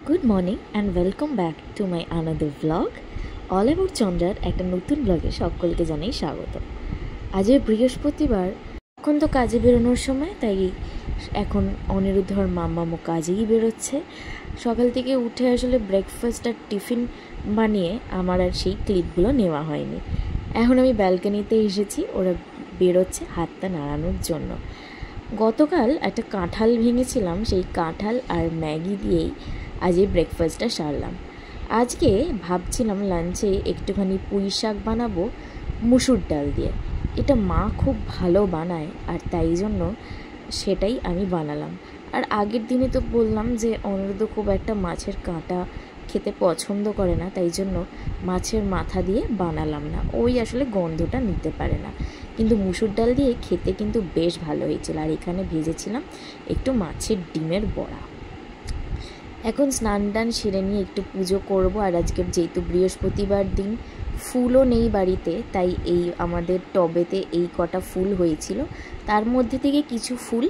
Good morning and welcome back to my another vlog. All about চন্দ্রার একটা নতুন ব্লগে সকলকে জানাই স্বাগত। আজ বৃহস্পতিবার, এখন তো কাজে বেরোনোর সময়, তাই এখন অনিরুদ্ধর মাম্মামও কাজেই বেরোচ্ছে। সকাল থেকে উঠে আসলে ব্রেকফাস্ট আর টিফিন বানিয়ে আমার আর সেই ক্লিপগুলো নেওয়া হয়নি। এখন আমি ব্যালকনিতে এসেছি, ওরা বেরোচ্ছে হাতটা নাড়ানোর জন্য। গতকাল একটা কাঁঠাল ভেঙেছিলাম, সেই কাঁঠাল আর ম্যাগি দিয়েই আজ এই ব্রেকফাস্টটা সারলাম। আজকে ভাবছিলাম লাঞ্চে একটুখানি পুঁই শাক বানাবো মুসুর ডাল দিয়ে। এটা মা খুব ভালো বানায় আর তাই জন্য সেটাই আমি বানালাম। আর আগের দিনে তো বললাম যে অনিরুদ্ধ খুব একটা মাছের কাঁটা খেতে পছন্দ করে না, তাই জন্য মাছের মাথা দিয়ে বানালাম না, ওই আসলে গন্ধটা নিতে পারে না। কিন্তু মুসুর ডাল দিয়ে খেতে কিন্তু বেশ ভালো হয়েছিল। আর এখানে ভেজেছিলাম একটু মাছের ডিমের বড়া। এখন স্নান টান সেরে নিয়ে একটু পুজো করব। আর আজকের যেহেতু বৃহস্পতিবার দিন, ফুলও নেই বাড়িতে, তাই এই আমাদের টবেতে এই কটা ফুল হয়েছিল, তার মধ্যে থেকে কিছু ফুল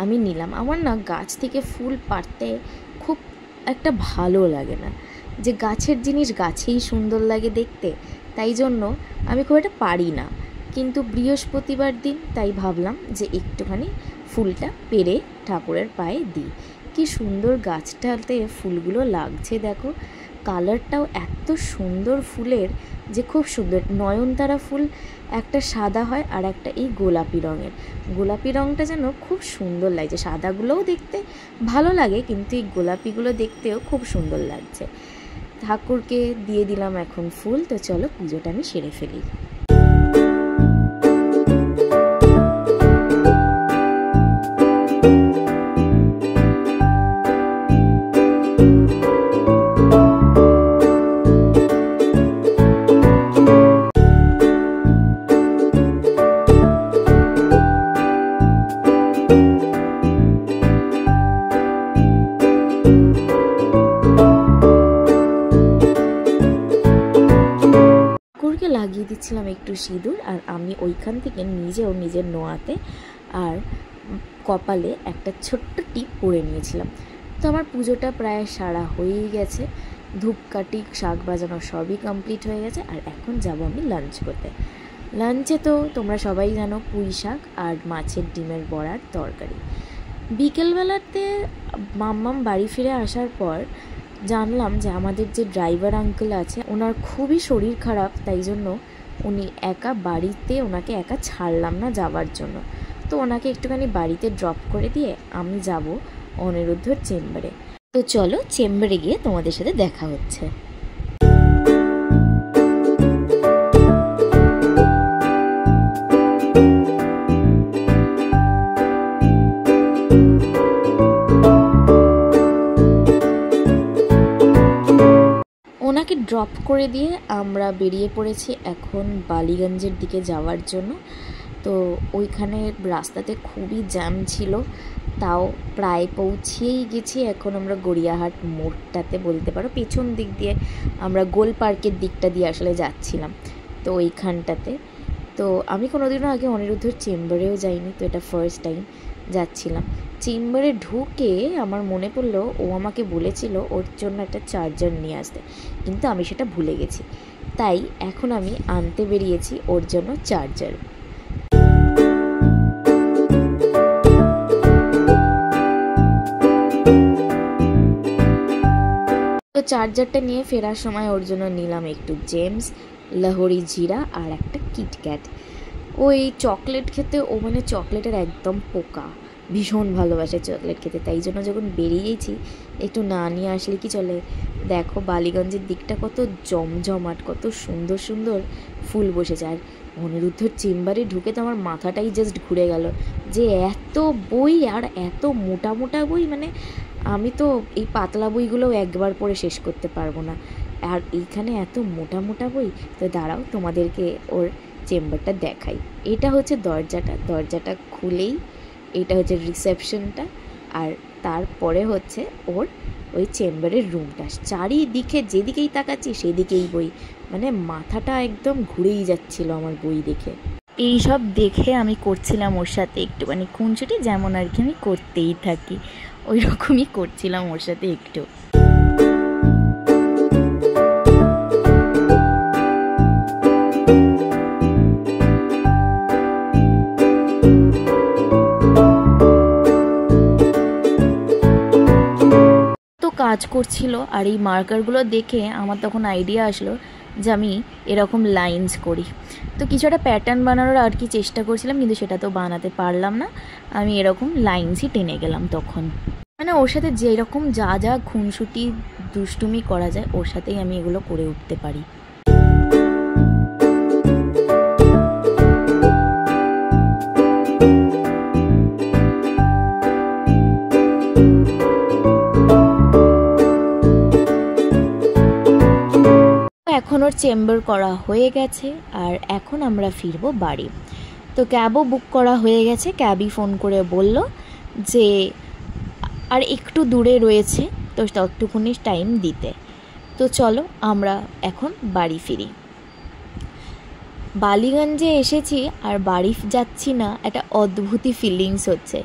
আমি নিলাম। আমার না গাছ থেকে ফুল পাড়তে খুব একটা ভালো লাগে না, যে গাছের জিনিস গাছেই সুন্দর লাগে দেখতে, তাই জন্য আমি খুব একটা পারি না। কিন্তু বৃহস্পতিবার দিন তাই ভাবলাম যে একটুখানি ফুলটা পেড়ে ঠাকুরের পায়ে দিই। কি সুন্দর গাছটাতে ফুলগুলো লাগছে, দেখো কালারটাও এত সুন্দর ফুলের যে খুব সুন্দর। নয়নতারা ফুল একটা সাদা হয় আর একটা এই গোলাপি রঙের। গোলাপি রঙটা যেন খুব সুন্দর লাগছে, সাদাগুলোও দেখতে ভালো লাগে কিন্তু এই গোলাপিগুলো দেখতেও খুব সুন্দর লাগছে। ঠাকুরকে দিয়ে দিলাম এখন ফুল। তো চলো পুজোটা আমি সেরে ফেলি। লাগিয়ে দিচ্ছিলাম একটু সিঁদুর, আর আমি ওইখান থেকে নিজের নোয়াতে আর কপালে একটা ছোট্ট টিপ পরে নিয়েছিলাম। তো আমার পুজোটা প্রায় সারা হয়েই গেছে, ধূপকাঠি শাক বাজানো সবই কমপ্লিট হয়ে গেছে। আর এখন যাব আমি লাঞ্চ করতে। লাঞ্চে তো তোমরা সবাই জানো পুঁই শাক আর মাছের ডিমের বড়ার তরকারি। বিকেলবেলাতে মাম্মাম বাড়ি ফিরে আসার পর জানলাম যে আমাদের যে ড্রাইভার আঙ্কেল আছে, ওনার খুবই শরীর খারাপ, তাই জন্য উনি একা বাড়িতে, ওনাকে একা ছাড়লাম না যাওয়ার জন্য। তো ওনাকে একটুখানি বাড়িতে ড্রপ করে দিয়ে আমি যাব অনিরুদ্ধর চেম্বারে। তো চলো চেম্বারে গিয়ে তোমাদের সাথে দেখা হচ্ছে। ওনাকে ড্রপ করে দিয়ে আমরা বেরিয়ে পড়েছি এখন বালিগঞ্জের দিকে যাওয়ার জন্য। তো ওইখানে রাস্তাতে খুবই জ্যাম ছিল, তাও প্রায় পৌঁছেই গেছি। এখন আমরা গড়িয়াহাট মোড়টাতে বলতে পারো, পেছন দিক দিয়ে আমরা গোল পার্কের দিকটা দিয়ে আসলে যাচ্ছিলাম। তো ওইখানটাতে তো আমি কোনোদিনও আগে অনিরুদ্ধর চেম্বারেও যাইনি, তো এটা ফার্স্ট টাইম যাচ্ছিলাম। চেম্বারে ঢুকে আমার মনে পড়লো ও আমাকে বলেছিল ওর জন্য একটা চার্জার নিয়ে আসতে, কিন্তু আমি সেটা ভুলে গেছি। তাই এখন আমি আনতে বেরিয়েছি ওর জন্য চার্জার। তো চার্জারটা নিয়ে ফেরার সময় ওর জন্য নিলাম একটু জেমস, লাহোরি জিরা আর একটা কিটক্যাট। ওই চকলেট খেতে, ও মানে চকলেটের একদম পোকা, ভীষণ ভালোবাসে চকলেট খেতে, তাই জন্য যখন বেরিয়েছি একটু না নিয়ে আসলে কি চলে। দেখো বালিগঞ্জের দিকটা কত জমজমাট, কত সুন্দর সুন্দর ফুল বসেছে। আর অনিরুদ্ধর চেম্বারে ঢুকে তো আমার মাথাটাই জাস্ট ঘুরে গেল, যে এত বই আর এত মোটা মোটা বই, মানে আমি তো এই পাতলা বইগুলোও একবার পড়ে শেষ করতে পারবো না, আর এইখানে এত মোটা মোটা বই। তো দাঁড়াও তোমাদেরকে ওর চেম্বারটা দেখাই। এটা হচ্ছে দরজাটা খুলেই এটা হচ্ছে রিসেপশনটা, আর তারপরে হচ্ছে ওর ওই চেম্বারের রুমটা। চারিদিকে যেদিকেই তাকাচ্ছি সেদিকেই বই, মানে মাথাটা একদম ঘুরেই যাচ্ছিল আমার বই দেখে। এই সব দেখে আমি করছিলাম ওর সাথে একটুখানি খুনসুটি, যেমন আর কি আমি করতেই থাকি, ওই রকমই করছিলাম ওর সাথে একটু। কাজ করছিল আর এই মার্কারগুলো দেখে আমার তখন আইডিয়া আসলো যে আমি এরকম লাইনস করি। তো কিছু একটা প্যাটার্ন বানানোর আর কি চেষ্টা করছিলাম, কিন্তু সেটা তো বানাতে পারলাম না। আমি এরকম লাইনসই টেনে গেলাম তখন। মানে ওর সাথে যেরকম যা যা খুনসুটি দুষ্টুমি করা যায় ওর সাথেই আমি এগুলো করে উঠতে পারি। এখন ওর চেম্বার করা হয়ে গেছে আর এখন আমরা ফিরবো বাড়ি। তো ক্যাবও বুক করা হয়ে গেছে। ক্যাবই ফোন করে বলল যে আর একটু দূরে রয়েছে, তো ততটুকুনি টাইম দিতে। তো চলো আমরা এখন বাড়ি ফিরি। বালিগঞ্জে এসেছি আর বাড়ি যাচ্ছি না, একটা অদ্ভুতই ফিলিংস হচ্ছে।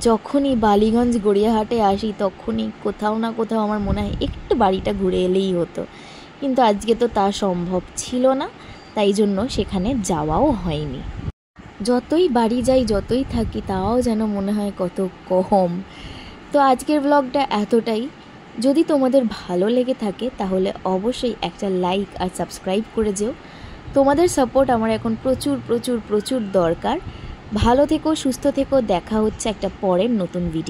যখনই বালিগঞ্জ গড়িয়াহাটে আসি তখনই কোথাও না কোথাও আমার মনে হয় একটু বাড়িটা ঘুরে এলেই হতো, কিন্তু আজকে তো তা সম্ভব ছিল না, তাই জন্য সেখানে যাওয়াও হয়নি। যতই বাড়ি যাই যতই থাকি তাও যেন মনে হয় কত কম। তো আজকের ব্লগটা এতটাই। যদি তোমাদের ভালো লেগে থাকে তাহলে অবশ্যই একটা লাইক আর সাবস্ক্রাইব করে যেও। তোমাদের সাপোর্ট আমার এখন প্রচুর প্রচুর প্রচুর দরকার। ভালো থেকো, সুস্থ থেকো। দেখা হচ্ছে একটা পরের নতুন ভিডিও।